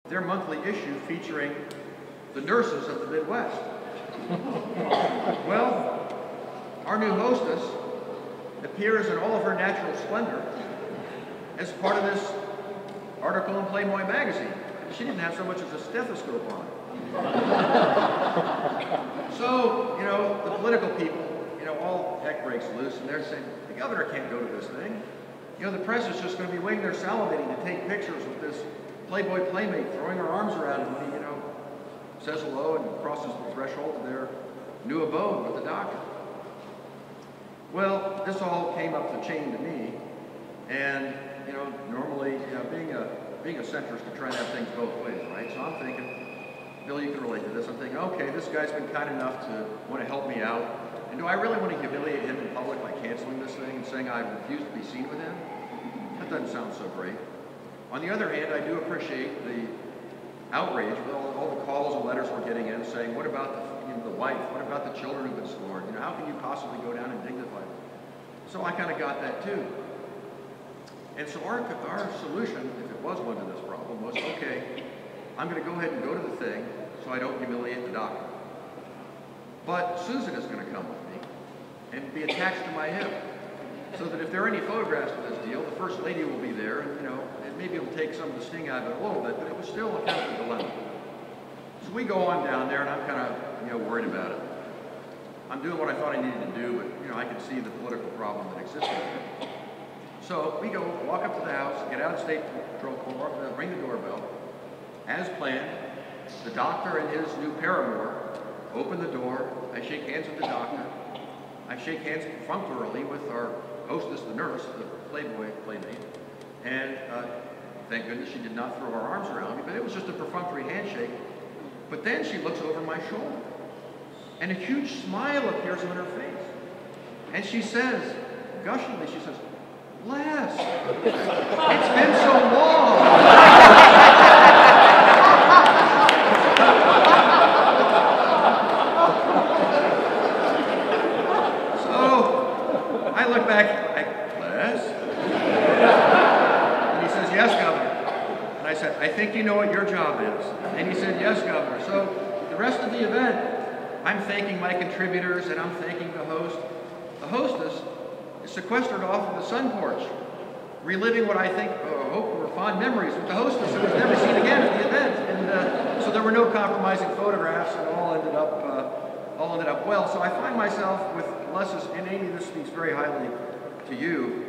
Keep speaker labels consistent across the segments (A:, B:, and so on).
A: their monthly issue featuring the nurses of the Midwest. Well, our new hostess appears in all of her natural splendor as part of this article in Playboy magazine. She didn't have so much as a stethoscope on. So, you know, the political people, you know, all heck breaks loose, and they're saying, the governor can't go to this thing. You know, the press is just going to be waiting there salivating to take pictures with this Playboy playmate throwing her arms around him when he, you know, says hello and crosses the threshold of their new abode with the doctor. Well, this all came up the chain to me, and, you know, normally, you know, being a centrist, to try to have things both ways, right? So I'm thinking, Bill, you can relate to this. I'm thinking, okay, this guy's been kind enough to want to help me out. And do I really want to humiliate him in public by canceling this thing and saying I refuse to be seen with him? That doesn't sound so great. On the other hand, I do appreciate the outrage with all the calls and letters we're getting in saying, what about the wife? What about the children who've been scorned? You know, how can you possibly go down and dignify them? So I kind of got that too. And so our solution, if it was one to this problem, was, okay, I'm going to go ahead and go to the thing so I don't humiliate the doctor. But Susan is going to come with me and be attached to my hip, so that if there are any photographs of this deal, the First Lady will be there, and, you know, and maybe it'll take some of the sting out of it a little bit, but it was still a kind of a dilemma. So we go on down there, and I'm kind of, you know, worried about it. I'm doing what I thought I needed to do, but, you know, I could see the political problem that existed there. So we go, walk up to the house, get out of State Patrol car, ring the doorbell. As planned, the doctor and his new paramour open the door. I shake hands with the doctor. I shake hands perfunctorily with our hostess, the nurse, the Playboy playmate. And thank goodness she did not throw her arms around me, but it was just a perfunctory handshake. But then she looks over my shoulder, and a huge smile appears on her face. And she says, gushingly, she says, Les, it's been so long. So I look back, like, Les? And he says, yes, Governor. And I said, I think you know what your job is. And he said, yes, Governor. So the rest of the event, I'm thanking my contributors and I'm thanking the host. The hostess is sequestered off of the sun porch, reliving what I think, hope were fond memories with the hostess who was never seen again at the event. And so there were no compromising photographs, and all ended up well. So I find myself with Les's, and Amy, this speaks very highly to you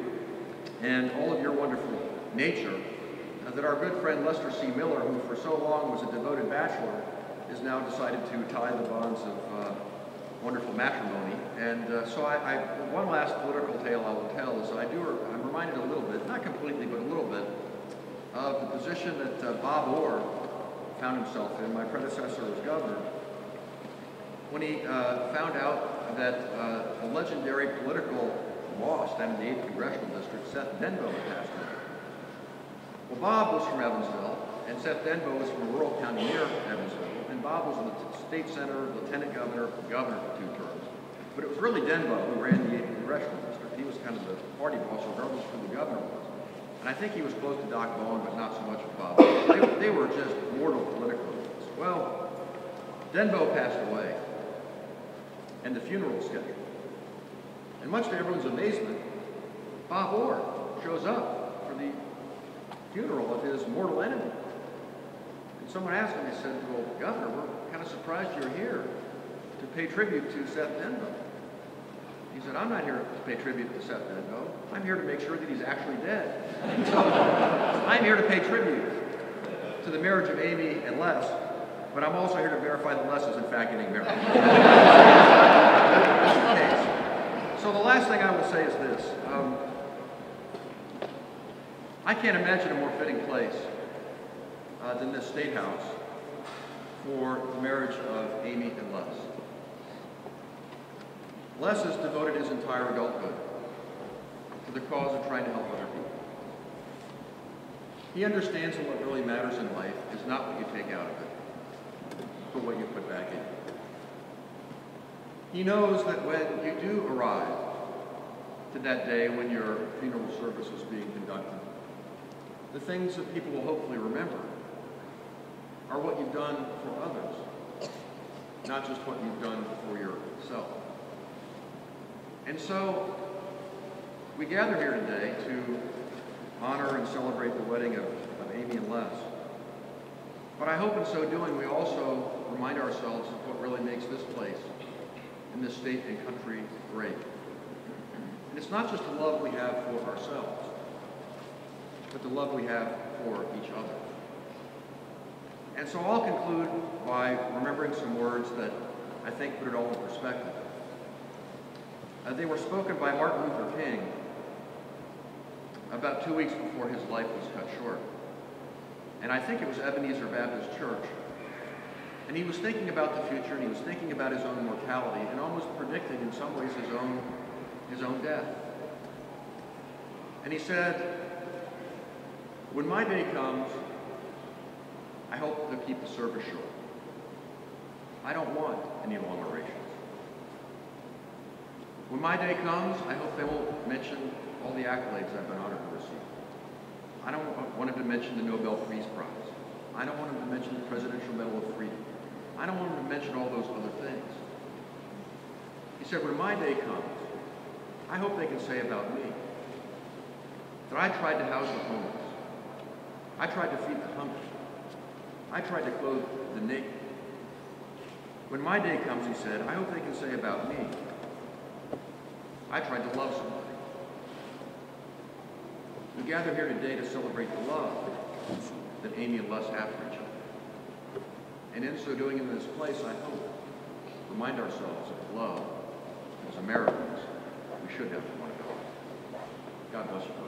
A: and all of your wonderful nature, that our good friend Lester C. Miller, who for so long was a devoted bachelor, has now decided to tie the bonds of wonderful matrimony. And so one last political tale I will tell is I'm reminded a little bit, not completely, but a little bit, of the position that Bob Orr found himself in, my predecessor as governor, when he found out that the legendary political boss down in the 8th Congressional District, Seth Denbo, had passed away. Well, Bob was from Evansville, and Seth Denbo was from a rural county near Evansville. And Bob was the state senator, lieutenant governor, governor for 2 terms. But it was really Denbo who ran the 8th Congressional District. He was kind of the party boss, regardless of who the governor was. And I think he was close to Doc Bowen, but not so much with Bob. They were just mortal political enemies. Well, Denbo passed away, and the funeral was scheduled. And much to everyone's amazement, Bob Orr shows up for the funeral of his mortal enemy. And someone asked him, he said, well, Governor, we're kind of surprised you're here to pay tribute to Seth Denbo. He said, I'm not here to pay tribute to Seth Denbo. I'm here to make sure that he's actually dead. So I'm here to pay tribute to the marriage of Amy and Les, but I'm also here to verify that Les is in fact getting married. So the last thing I will say is this. I can't imagine a more fitting place than this State House for the marriage of Amy and Les. Les has devoted his entire adulthood to the cause of trying to help other people. He understands that what really matters in life is not what you take out of it, but what you put back in. He knows that when you do arrive to that day when your funeral service is being conducted, the things that people will hopefully remember are what you've done for others, not just what you've done for yourself. And so, we gather here today to honor and celebrate the wedding of Amy and Les. But I hope in so doing we also remind ourselves of what really makes this place and this state and country great. And it's not just the love we have for ourselves, but the love we have for each other. And so I'll conclude by remembering some words that I think put it all in perspective. They were spoken by Martin Luther King about 2 weeks before his life was cut short. And I think it was Ebenezer Baptist Church. And he was thinking about the future, and he was thinking about his own mortality, and almost predicting in some ways his own death. And he said, "When my day comes, I hope to keep the service short. I don't want any long orations. When my day comes, I hope they won't mention all the accolades I've been honored to receive. I don't want him to mention the Nobel Peace Prize. I don't want him to mention the Presidential Medal of Freedom. I don't want him to mention all those other things." He said, "When my day comes, I hope they can say about me that I tried to house the homeless. I tried to feed the hungry. I tried to clothe the naked. When my day comes," he said, "I hope they can say about me, I tried to love somebody." We gather here today to celebrate the love that Amy and Les have for each other. And in so doing in this place, I hope, remind ourselves of the love as Americans we should have for one another. God bless you both.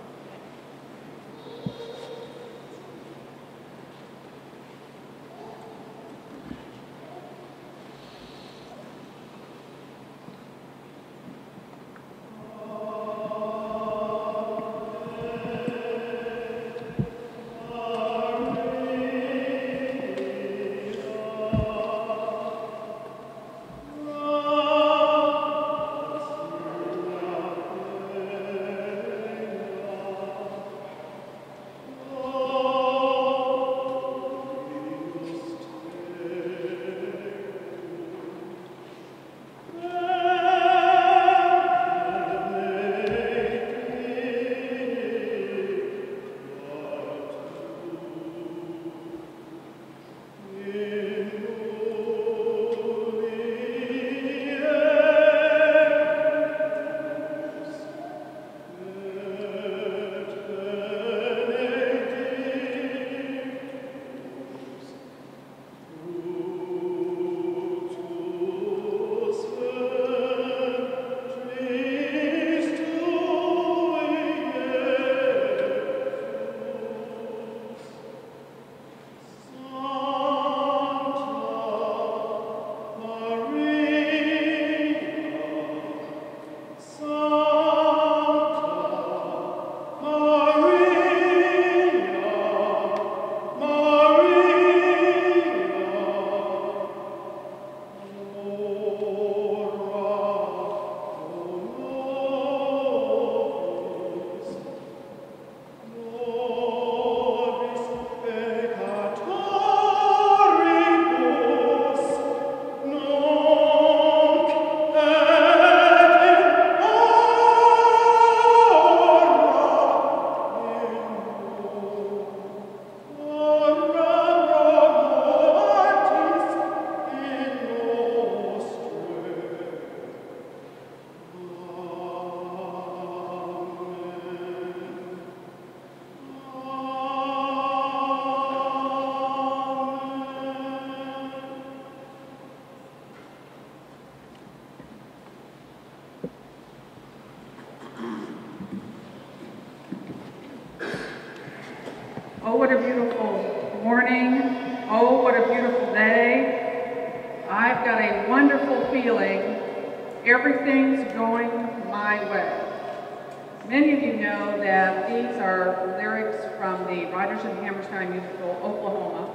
B: Oh, what a beautiful morning. Oh, what a beautiful day. I've got a wonderful feeling. Everything's going my way. Many of you know that these are lyrics from the Rodgers and Hammerstein musical, Oklahoma,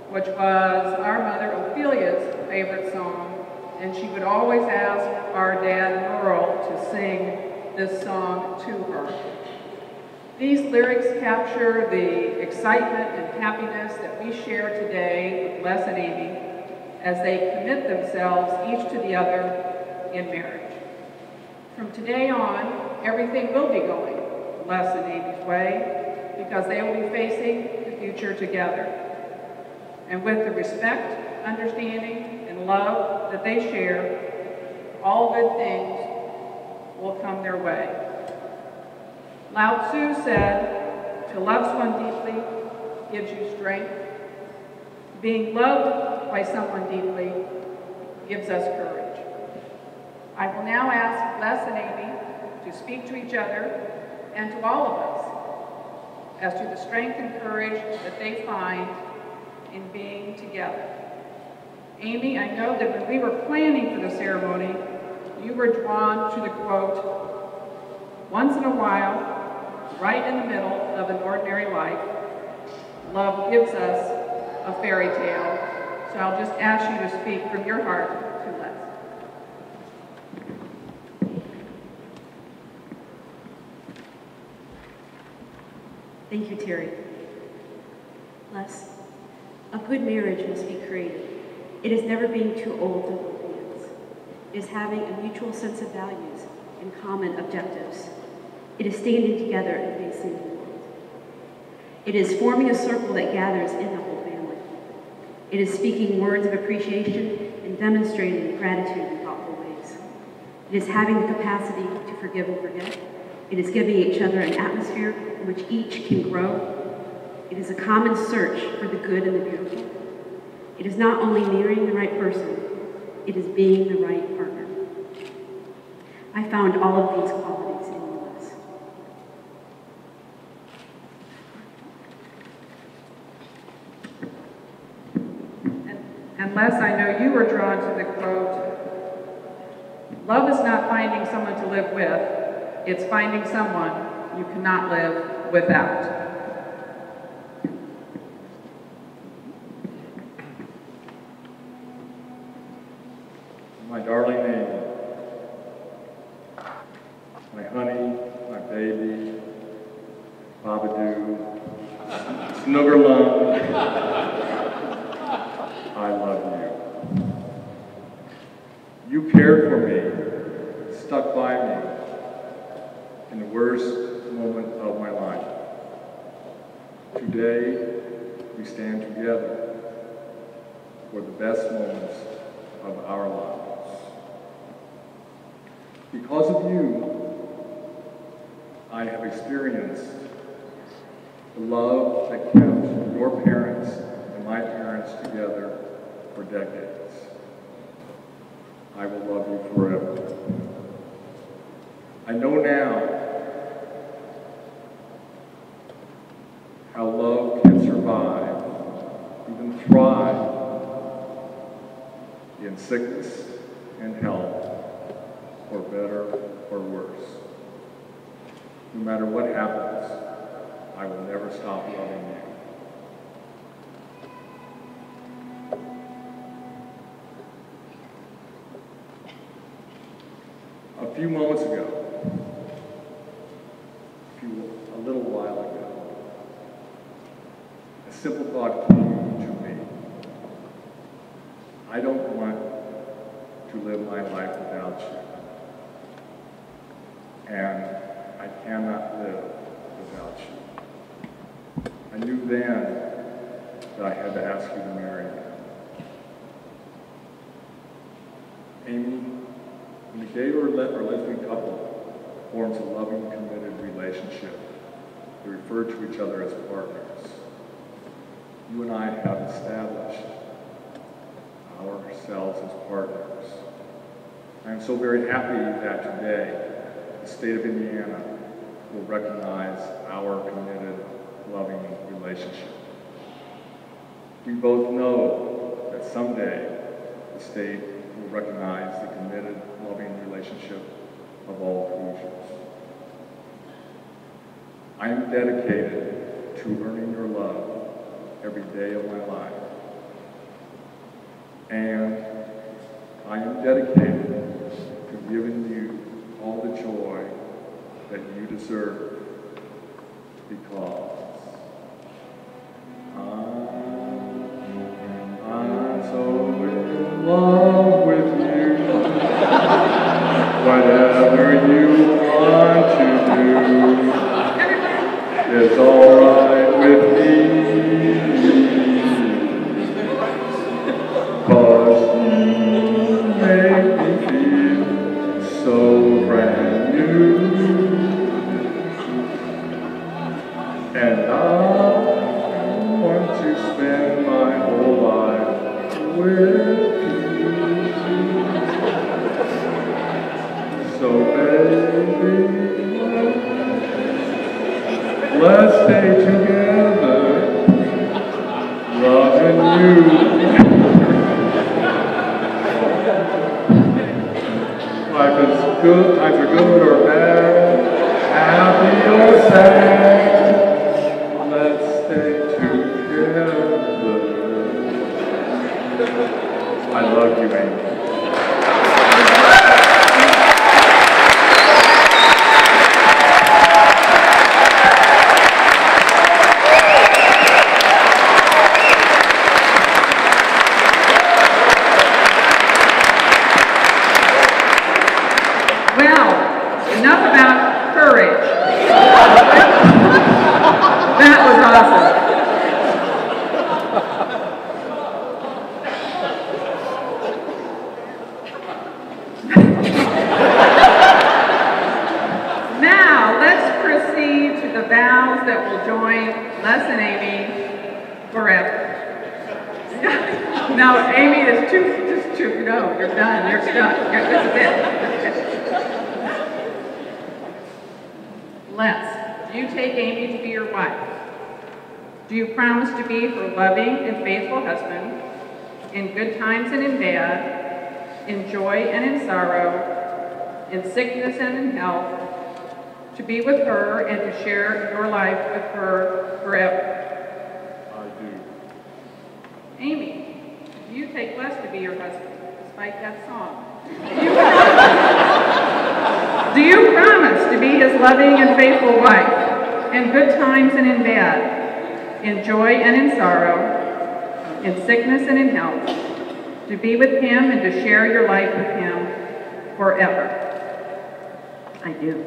B: which was our mother Ophelia's favorite song, and she would always ask our dad Merle to sing this song to her. These lyrics capture the excitement and happiness that we share today with Les and Amy as they commit themselves each to the other in marriage. From today on, everything will be going Les and Amy's way because they will be facing the future together. And with the respect, understanding, and love that they share, all good things will come their way. Lao Tzu said, "To love someone deeply gives you strength. Being loved by someone deeply gives us courage." I will now ask Les and Amy to speak to each other and to all of us as to the strength and courage that they find in being together. Amy, I know that when we were planning for the ceremony, you were drawn to the quote, "Once in a while, right in the middle of an ordinary life, love gives us a fairy tale." So I'll just ask you to speak from your heart to Les.
C: Thank you, Terry. Les, a good marriage must be created. It is never being too old to hold hands. It is having a mutual sense of values and common objectives. It is standing together and facing the world. It is forming a circle that gathers in the whole family. It is speaking words of appreciation and demonstrating gratitude in thoughtful ways. It is having the capacity to forgive and forget. It is giving each other an atmosphere in which each can grow. It is a common search for the good and the beautiful. It is not only marrying the right person, it is being the right partner. I found all of these qualities in Les.
B: And Les, I know you were drawn to the quote, "Love is not finding someone to live with, it's finding someone you cannot live without."
D: My darling Amy, my honey, my baby, Babadoo, Snuggerlum, I love you. You cared for me, stuck by me in the worst moment of my life. Today, we stand together for the best moments of our lives. Because of you, I have experienced the love that kept your parents and my parents together for decades. I will love you forever. I know now how love can survive, even thrive, in sickness and health, or better or worse. No matter what happens, I will never stop loving you. A few moments ago, a little while ago, a simple thought came to me. I don't want to live my life without you. And I cannot live without you. I knew then that I had to ask you to marry me. Amy, when a gay or lesbian couple forms a loving, committed relationship, they refer to each other as partners. You and I have established ourselves as partners. I am so very happy that today, the state of Indiana will recognize our committed, loving relationship. We both know that someday the state will recognize the committed, loving relationship of all Hoosiers. I am dedicated to earning your love every day of my life. And I am dedicated to giving you all the joy that you deserve, because I love with you. Whatever you want to do is all right with me. 'Cause you make me feel so brand new. And I want to spend my whole life with you. So baby, let's stay together, loving you. Life is good, times are good or bad, happy or sad. Let's stay together. I love you, Amy.
B: Well, enough about courage. That was awesome. Now, let's proceed to the vows that will join Les and Amy forever. No, Amy is too, no, you're done, you're stuck. This is it. Les, do you take Amy to be your wife? Do you promise to be her loving and faithful husband, in good times and in bad, in joy and in sorrow, in sickness and in health, to be with her and to share your life with her forever?
D: I do.
B: Amy, do you take Les to be your husband, despite that song? Do you promise to be his loving and faithful wife, in good times and in bad, in joy and in sorrow, in sickness and in health, to be with him and to share your life with him forever? I do.